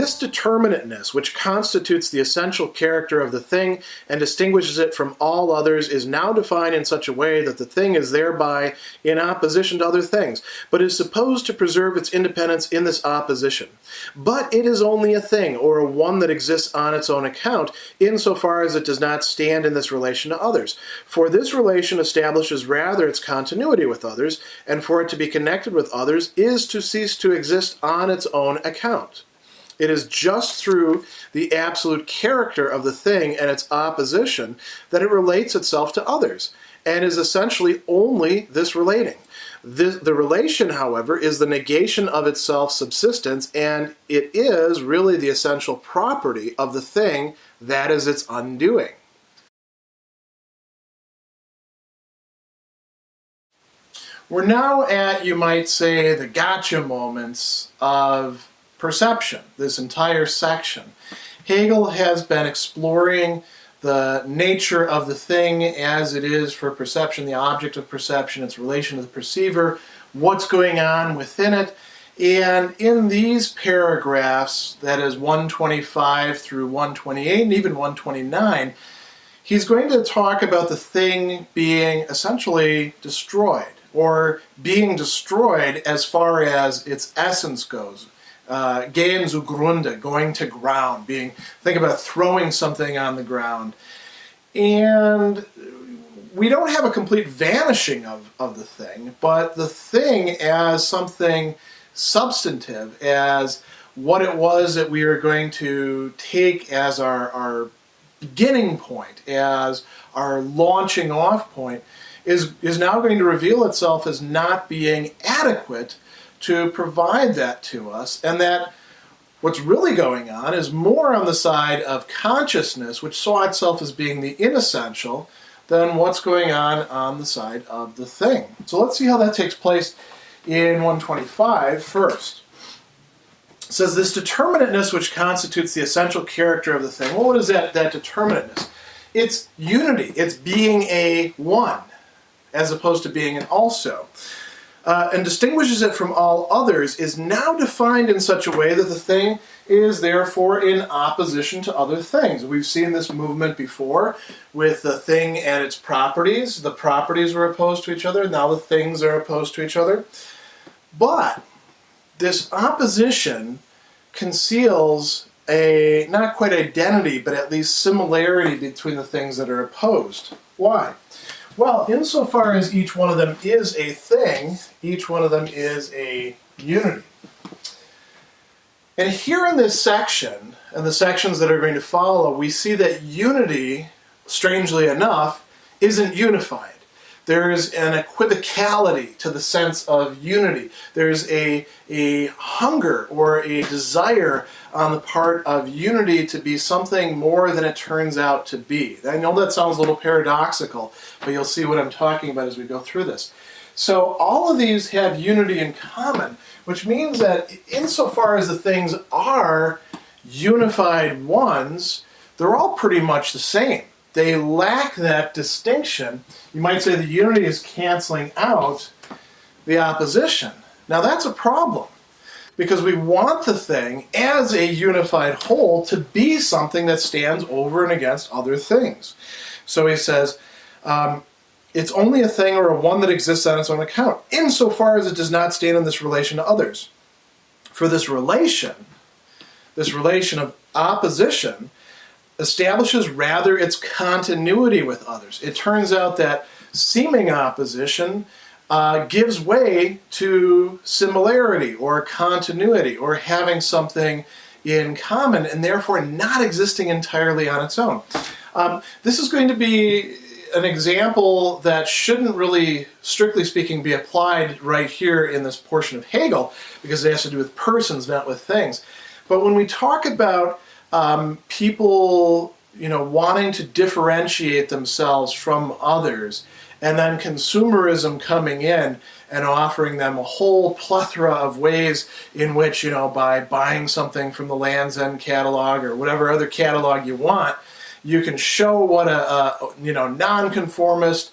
this determinateness, which constitutes the essential character of the thing and distinguishes it from all others, is now defined in such a way that the thing is thereby in opposition to other things, but is supposed to preserve its independence in this opposition. But it is only a thing, or a one that exists on its own account, insofar as it does not stand in this relation to others. For this relation establishes rather its continuity with others, and for it to be connected with others is to cease to exist on its own account. It is just through the absolute character of the thing and its opposition that it relates itself to others, and is essentially only this relating. The relation, however, is the negation of its self-subsistence, and it is really the essential property of the thing that is its undoing. We're now at, you might say, the gotcha moments of perception, this entire section. Hegel has been exploring the nature of the thing as it is for perception, the object of perception, its relation to the perceiver, what's going on within it. And in these paragraphs, that is 125 through 128 and even 129, he's going to talk about the thing being essentially destroyed, or being destroyed as far as its essence goes. Gehen zugrunde, going to ground, think about throwing something on the ground. And we don't have a complete vanishing of the thing, but the thing as something substantive, as what it was that we are going to take as our beginning point, as our launching off point, is now going to reveal itself as not being adequate to provide that to us, and that what's really going on is more on the side of consciousness, which saw itself as being the inessential, than what's going on the side of the thing. So let's see how that takes place in 125 first. It says, this determinateness which constitutes the essential character of the thing. Well, what is that determinateness? It's unity. It's being a one, as opposed to being an also. And distinguishes it from all others, is now defined in such a way that the thing is therefore in opposition to other things. We've seen this movement before with the thing and its properties. The properties were opposed to each other, now the things are opposed to each other. But this opposition conceals a, not quite identity, but at least similarity between the things that are opposed. Why? Well, insofar as each one of them is a thing, each one of them is a unity. And here in this section, and the sections that are going to follow, we see that unity, strangely enough, isn't unified. There's an equivocality to the sense of unity. There's a hunger or a desire on the part of unity to be something more than it turns out to be. I know that sounds a little paradoxical, but you'll see what I'm talking about as we go through this. So all of these have unity in common, which means that insofar as the things are unified ones, they're all pretty much the same. They lack that distinction. You might say the unity is canceling out the opposition. Now that's a problem, because we want the thing as a unified whole to be something that stands over and against other things. So he says, it's only a thing or a one that exists on its own account, insofar as it does not stand in this relation to others. For this relation of opposition, establishes rather its continuity with others. It turns out that seeming opposition gives way to similarity or continuity or having something in common and therefore not existing entirely on its own. This is going to be an example that shouldn't really, strictly speaking, be applied right here in this portion of Hegel, because it has to do with persons, not with things. But when we talk about people, wanting to differentiate themselves from others, and then consumerism coming in and offering them a whole plethora of ways in which, by buying something from the Land's End catalog or whatever other catalog you want, you can show what a nonconformist,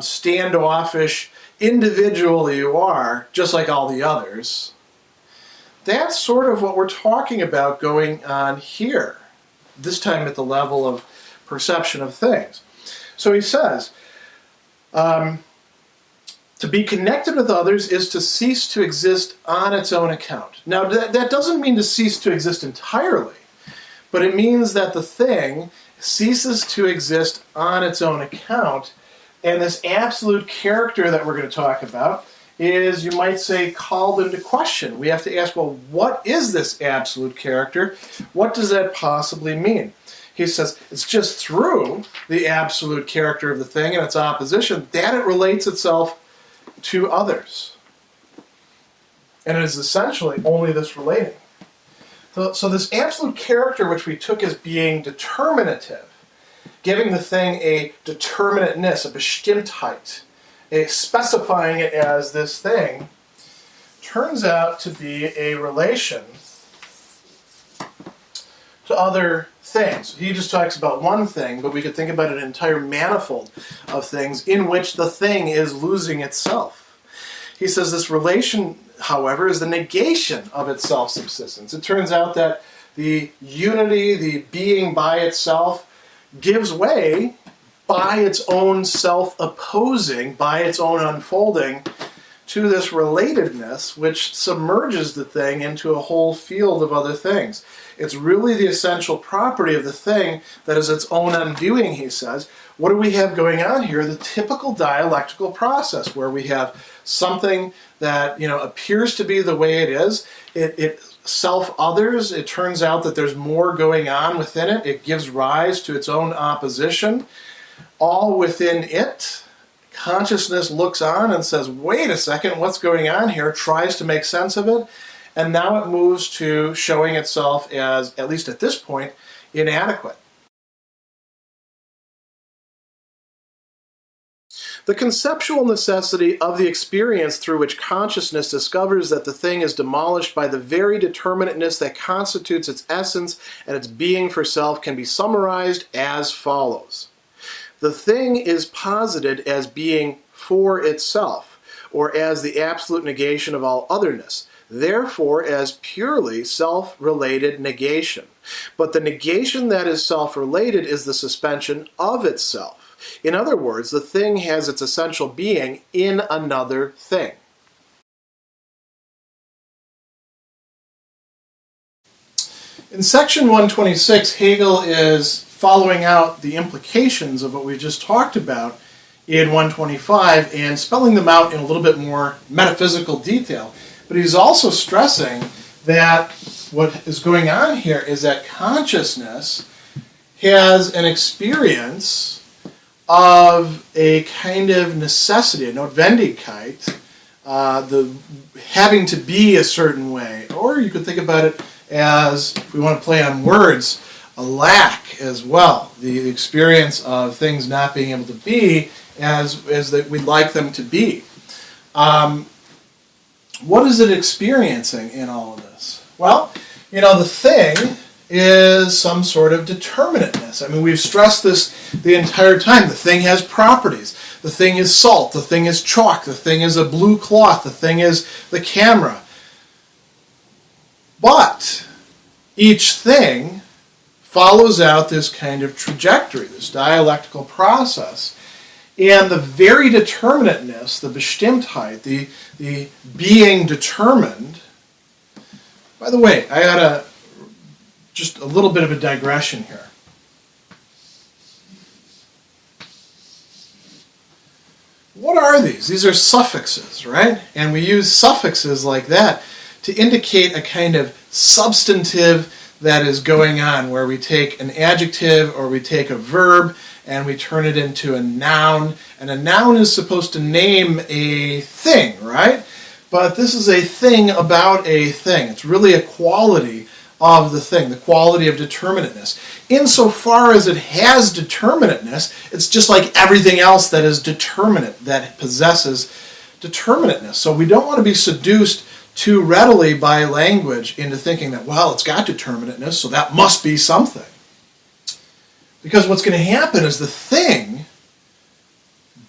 standoffish individual you are, just like all the others. that's sort of what we're talking about going on here, this time at the level of perception of things. So he says, to be connected with others is to cease to exist on its own account. Now, that doesn't mean to cease to exist entirely, but it means that the thing ceases to exist on its own account, and this absolute character that we're going to talk about is, you might say, called into question. We have to ask, well, what is this absolute character? What does that possibly mean? He says it's just through the absolute character of the thing and its opposition that it relates itself to others. And it is essentially only this relating. So this absolute character, which we took as being determinative, giving the thing a determinateness, a Bestimmtheit, specifying it as this thing, turns out to be a relation to other things. He just talks about one thing, but we could think about an entire manifold of things in which the thing is losing itself. He says this relation, however, is the negation of its self-subsistence. It turns out that the unity, the being by itself, gives way by its own self-opposing, by its own unfolding, to this relatedness which submerges the thing into a whole field of other things. It's really the essential property of the thing that is its own undoing, he says. What do we have going on here? The typical dialectical process where we have something that, appears to be the way it is. It self-others. It turns out that there's more going on within it. It gives rise to its own opposition. All within it, consciousness looks on and says, wait a second, what's going on here? Tries to make sense of it. And now it moves to showing itself as, at least at this point, inadequate. The conceptual necessity of the experience through which consciousness discovers that the thing is demolished by the very determinateness that constitutes its essence and its being for self can be summarized as follows. The thing is posited as being for itself, or as the absolute negation of all otherness, therefore as purely self-related negation. But the negation that is self-related is the suspension of itself. In other words, the thing has its essential being in another thing. In section 126, Hegel is following out the implications of what we just talked about in 125 and spelling them out in a little bit more metaphysical detail. But he's also stressing that what is going on here is that consciousness has an experience of a kind of necessity, a Notwendigkeit, the having to be a certain way. Or you could think about it as, if we want to play on words, a lack as well. The experience of things not being able to be as that we'd like them to be. What is it experiencing in all of this? Well, the thing is some sort of determinateness. I mean, we've stressed this the entire time. The thing has properties. The thing is salt. The thing is chalk. The thing is a blue cloth. The thing is the camera. But each thing follows out this kind of trajectory, this dialectical process. And the very determinateness, the Bestimmtheit, the being determined. By the way, I got just a little bit of a digression here. What are these? These are suffixes, right? And we use suffixes like that to indicate a kind of substantive that is going on, where we take an adjective or we take a verb and we turn it into a noun. And a noun is supposed to name a thing, right? But this is a thing about a thing. It's really a quality of the thing, the quality of determinateness. Insofar as it has determinateness, it's just like everything else that is determinate, that possesses determinateness. So we don't want to be seduced too readily by language into thinking that, well, it's got determinateness, so that must be something. Because what's going to happen is the thing,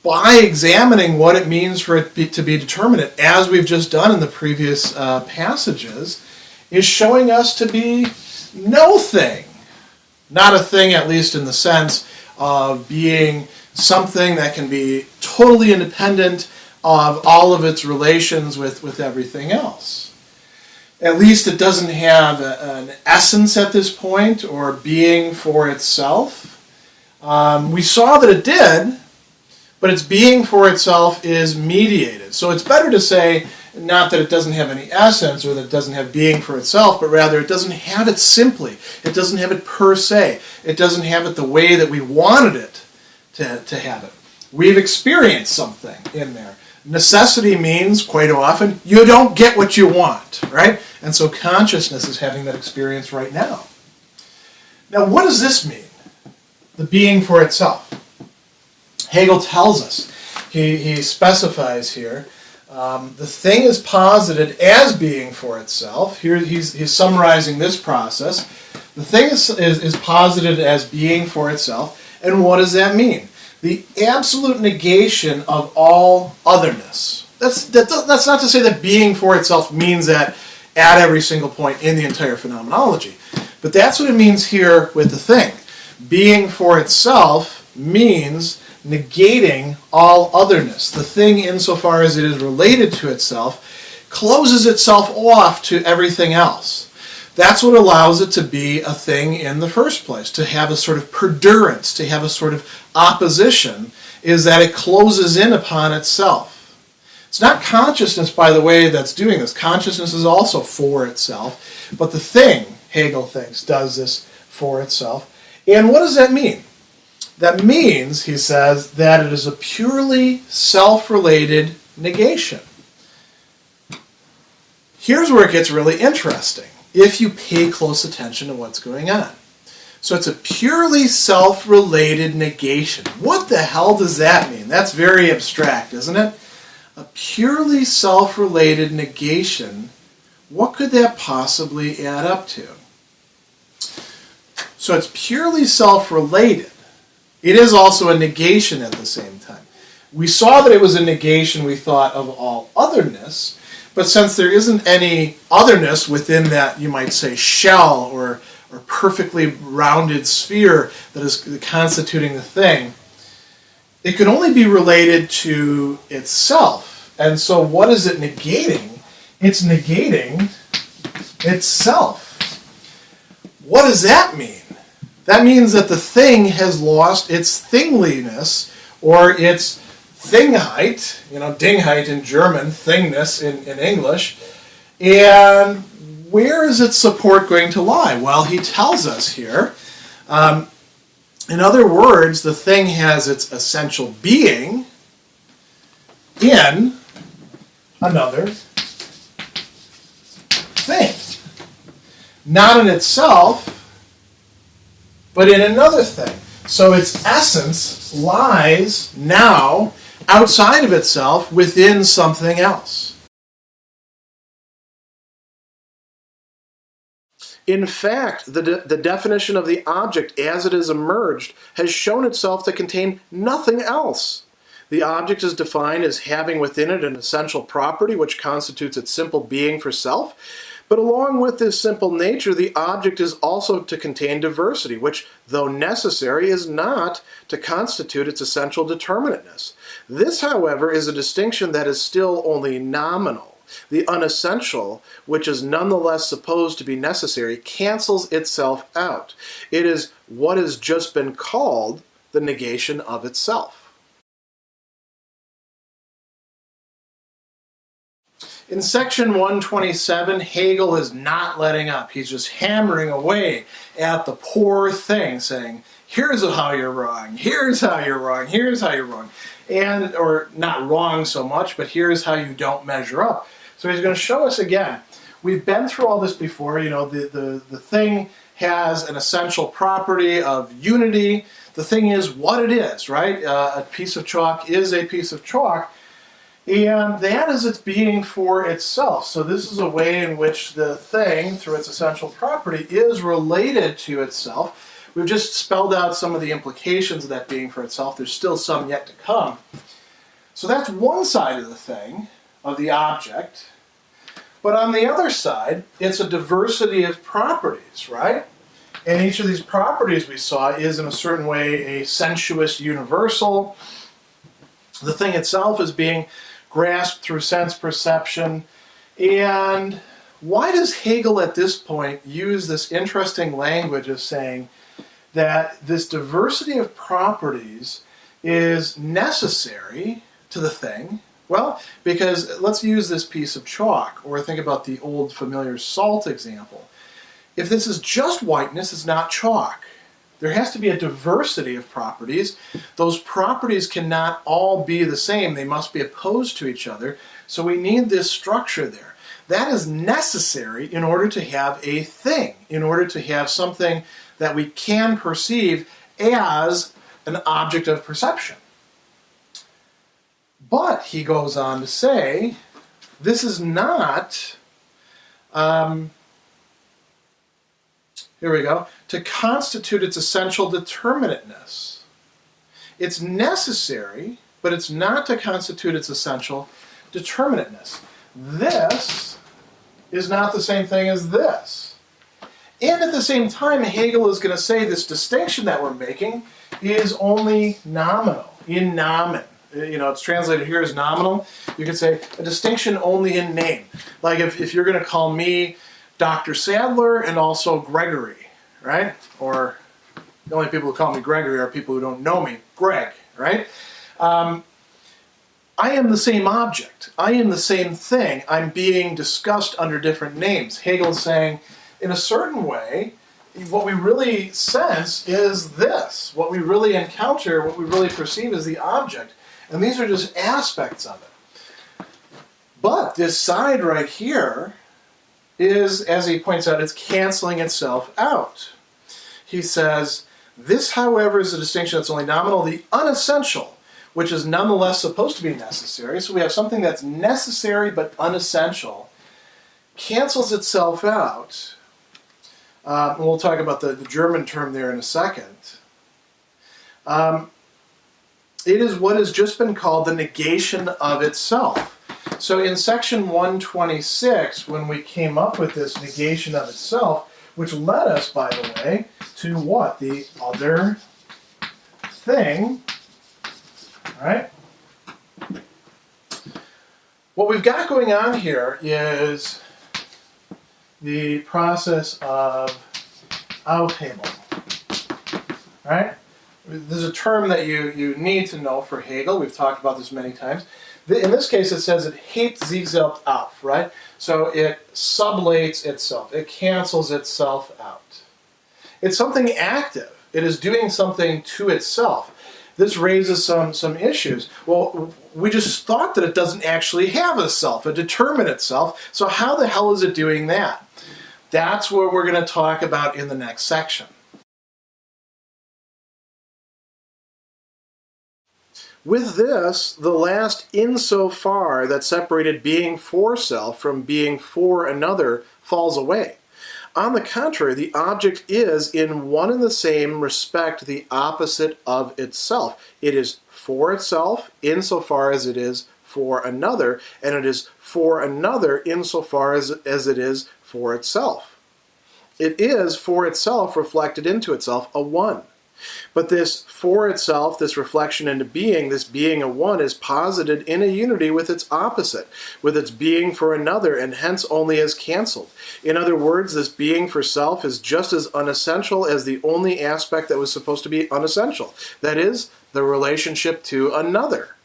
by examining what it means for it to be determinate, as we've just done in the previous passages, is showing us to be no thing. Not a thing, at least in the sense of being something that can be totally independent of all of its relations with everything else. At least it doesn't have an essence at this point, or being for itself. We saw that it did, but its being for itself is mediated. So it's better to say not that it doesn't have any essence or that it doesn't have being for itself, but rather it doesn't have it simply. It doesn't have it per se. It doesn't have it the way that we wanted it to have it. We've experienced something in there. Necessity means, quite often, you don't get what you want, right? And so consciousness is having that experience right now. Now, what does this mean? The being for itself. Hegel tells us, he specifies here, the thing is posited as being for itself. Here he's summarizing this process. The thing is posited as being for itself. And what does that mean? The absolute negation of all otherness. That's not to say that being for itself means that at every single point in the entire phenomenology. But that's what it means here with the thing. Being for itself means negating all otherness. The thing, insofar as it is related to itself, closes itself off to everything else. That's what allows it to be a thing in the first place, to have a sort of perdurance, to have a sort of opposition, is that it closes in upon itself. It's not consciousness, by the way, that's doing this. Consciousness is also for itself, but the thing, Hegel thinks, does this for itself. And what does that mean? That means, he says, that it is a purely self-related negation. Here's where it gets really interesting, if you pay close attention to what's going on. So it's a purely self-related negation. What the hell does that mean? That's very abstract, isn't it? A purely self-related negation. What could that possibly add up to? So it's purely self-related. It is also a negation at the same time. We saw that it was a negation, we thought, of all otherness, but since there isn't any otherness within that, you might say, shell or perfectly rounded sphere that is constituting the thing, it can only be related to itself. And so what is it negating? It's negating itself. What does that mean? That means that the thing has lost its thingliness, or its Thingheit, Dingheit in German, thingness in English. And where is its support going to lie? Well, he tells us here. In other words, the thing has its essential being in another thing. Not in itself, but in another thing. So its essence lies now outside of itself within something else. In fact, the definition of the object as it has emerged has shown itself to contain nothing else. The object is defined as having within it an essential property which constitutes its simple being for self. But along with this simple nature, the object is also to contain diversity, which, though necessary, is not to constitute its essential determinateness. This, however, is a distinction that is still only nominal. The unessential, which is nonetheless supposed to be necessary, cancels itself out. It is what has just been called the negation of itself. In section 127, Hegel is not letting up. He's just hammering away at the poor thing, saying, here's how you're wrong, here's how you're wrong, here's how you're wrong. Or not wrong so much, but here's how you don't measure up. So he's going to show us again. We've been through all this before. The thing has an essential property of unity. The thing is what it is, right? A piece of chalk is a piece of chalk. And that is its being for itself. So this is a way in which the thing, through its essential property, is related to itself. We've just spelled out some of the implications of that being for itself. There's still some yet to come. So that's one side of the thing, of the object. But on the other side, it's a diversity of properties, right? And each of these properties we saw is in a certain way a sensuous universal. The thing itself is being grasped through sense perception. And why does Hegel at this point use this interesting language of saying that this diversity of properties is necessary to the thing? Well, because let's use this piece of chalk, or think about the old familiar salt example. If this is just whiteness, it's not chalk. There has to be a diversity of properties. Those properties cannot all be the same. They must be opposed to each other. So we need this structure there. That is necessary in order to have a thing, in order to have something that we can perceive as an object of perception. But he goes on to say, this is not, here we go, to constitute its essential determinateness. It's necessary, but it's not to constitute its essential determinateness. This is not the same thing as this. And at the same time, Hegel is going to say this distinction that we're making is only nominal, in nomen. You know, it's translated here as nominal. You could say a distinction only in name. Like if you're going to call me Dr. Sadler and also Gregory, right? Or the only people who call me Gregory are people who don't know me, Greg, right? I am the same object. I am the same thing. I'm being discussed under different names. Hegel's saying, in a certain way, what we really sense is this. What we really encounter, what we really perceive is the object. And these are just aspects of it. But this side right here is, as he points out, it's canceling itself out. He says, this, however, is a distinction that's only nominal. The unessential, which is nonetheless supposed to be necessary, so we have something that's necessary but unessential, cancels itself out. And we'll talk about the German term there in a second. It is what has just been called the negation of itself. So in section 126, when we came up with this negation of itself, which led us, by the way, to what? The other thing, right? What we've got going on here is the process of Aufhebung, right? There's a term that you need to know for Hegel. We've talked about this many times. In this case, it says it hebt sich selbst auf, right? So it sublates itself. It cancels itself out. It's something active. It is doing something to itself. This raises some issues. Well, we just thought that it doesn't actually have a self, a determinate self. So how the hell is it doing that? That's what we're going to talk about in the next section. With this, the last insofar that separated being for self from being for another falls away. On the contrary, the object is in one and the same respect the opposite of itself. It is for itself insofar as it is for another, and it is for another insofar as it is for itself. It is for itself reflected into itself, a one. But this for itself, this reflection into being, this being a one, is posited in a unity with its opposite, with its being for another, and hence only as cancelled. In other words, this being for self is just as unessential as the only aspect that was supposed to be unessential, that is, the relationship to another.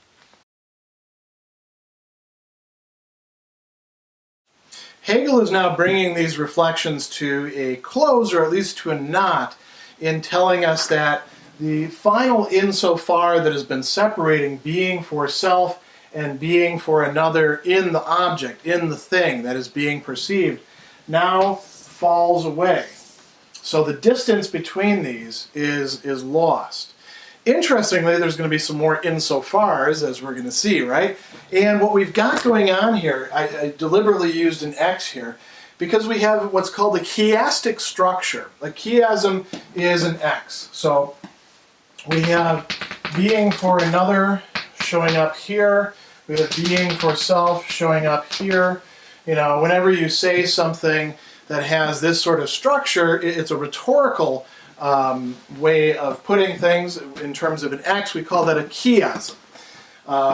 Hegel is now bringing these reflections to a close, or at least to a knot, in telling us that the final insofar that has been separating being for self and being for another in the object, in the thing that is being perceived, now falls away. So the distance between these is lost. Interestingly, there's going to be some more insofars, as we're going to see, right? And what we've got going on here, I deliberately used an X here, because we have what's called a chiastic structure. A chiasm is an X. So we have being for another showing up here. We have being for self showing up here. whenever you say something that has this sort of structure, it's a rhetorical way of putting things in terms of an X. We call that a chiasm,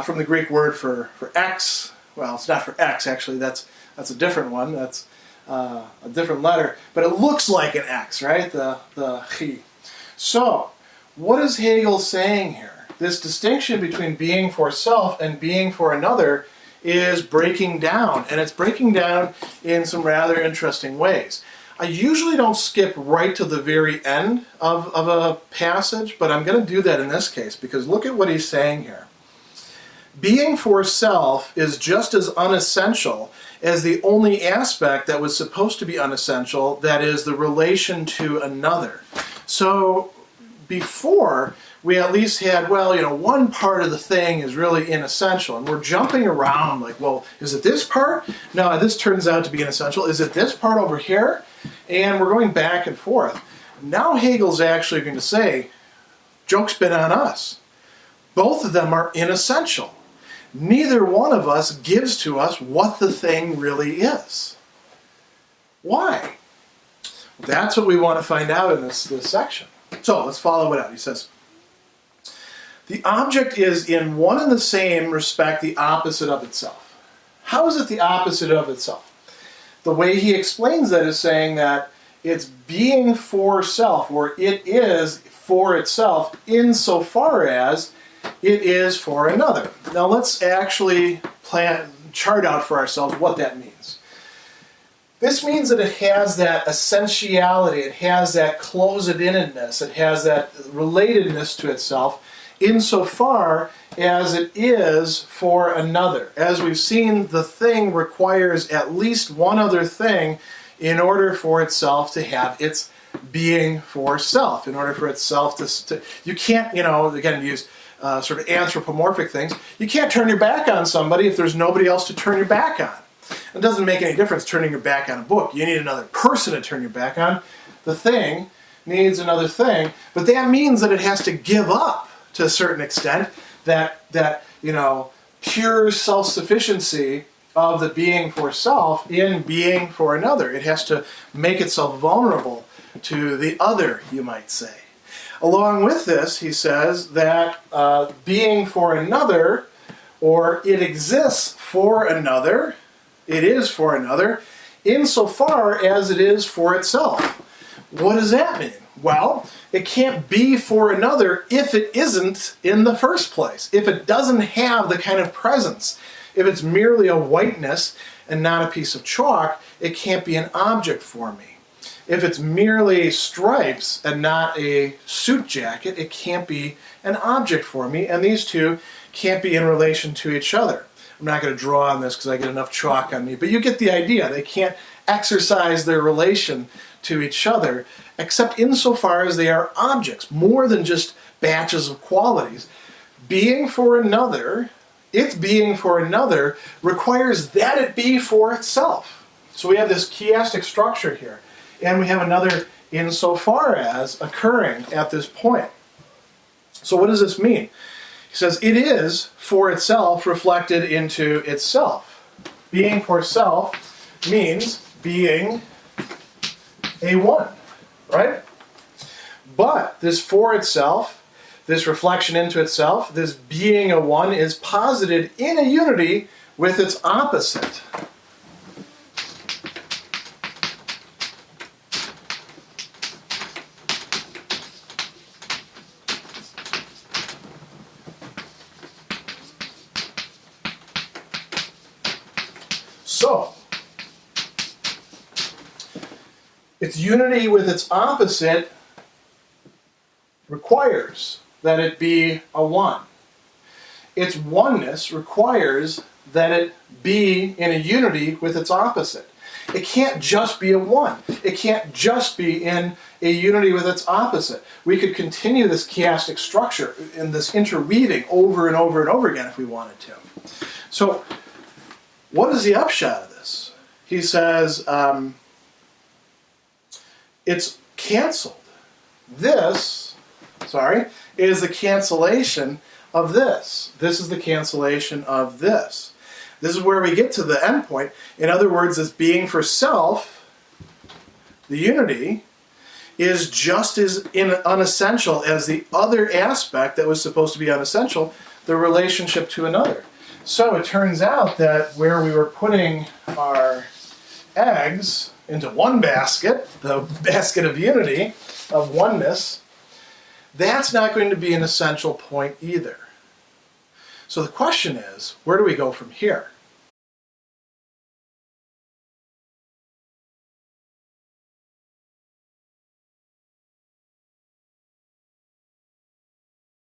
from the Greek word for X. Well, it's not for X, actually. That's a different one. That's a different letter. But it looks like an X, right? The chi. So, what is Hegel saying here? This distinction between being for self and being for another is breaking down, and it's breaking down in some rather interesting ways. I usually don't skip right to the very end of a passage, but I'm going to do that in this case, because look at what he's saying here. Being for self is just as unessential as the only aspect that was supposed to be unessential, that is, the relation to another. So, before, we at least had, one part of the thing is really inessential, and we're jumping around like, well, is it this part? No, this turns out to be inessential. Is it this part over here? And we're going back and forth. Now Hegel's actually going to say, joke's been on us. Both of them are inessential. Neither one of us gives to us what the thing really is. Why? That's what we want to find out in this section. So let's follow it out. He says, the object is in one and the same respect the opposite of itself. How is it the opposite of itself? The way he explains that is saying that it's being for self, or it is for itself insofar as it is for another. Now let's actually chart out for ourselves what that means. This means that it has that essentiality, it has that closed-innedness, it has that relatedness to itself insofar as it is for another. As we've seen, the thing requires at least one other thing in order for itself to have its being for self, in order for itself to you can't, again, use sort of anthropomorphic things, you can't turn your back on somebody if there's nobody else to turn your back on. It doesn't make any difference turning your back on a book. You need another person to turn your back on. The thing needs another thing, but that means that it has to give up, to a certain extent, that pure self-sufficiency of the being for self in being for another. It has to make itself vulnerable to the other, you might say. Along with this, he says that being for another, or it exists for another, it is for another, insofar as it is for itself. What does that mean? Well, it can't be for another if it isn't in the first place, if it doesn't have the kind of presence. If it's merely a whiteness and not a piece of chalk, it can't be an object for me. If it's merely stripes and not a suit jacket, it can't be an object for me, and these two can't be in relation to each other. I'm not going to draw on this because I get enough chalk on me, but you get the idea. They can't exercise their relation to each other except insofar as they are objects, more than just batches of qualities. Being for another, its being for another, requires that it be for itself. So we have this chiastic structure here, and we have another insofar as occurring at this point. So what does this mean? He says it is for itself reflected into itself. Being for self means being a one, right? But this for itself, this reflection into itself, this being a one, is posited in a unity with its opposite. So, its unity with its opposite requires that it be a one. Its oneness requires that it be in a unity with its opposite. It can't just be a one. It can't just be in a unity with its opposite. We could continue this chiastic structure in this interweaving over and over and over again if we wanted to. So, what is the upshot of this? He says, it's canceled. This, is the cancellation of this. This is the cancellation of this. This is where we get to the end point. In other words, this being for self, the unity, is just as unessential as the other aspect that was supposed to be unessential, the relationship to another. So it turns out that where we were putting our eggs into one basket, the basket of unity, of oneness, that's not going to be an essential point either. So the question is, where do we go from here?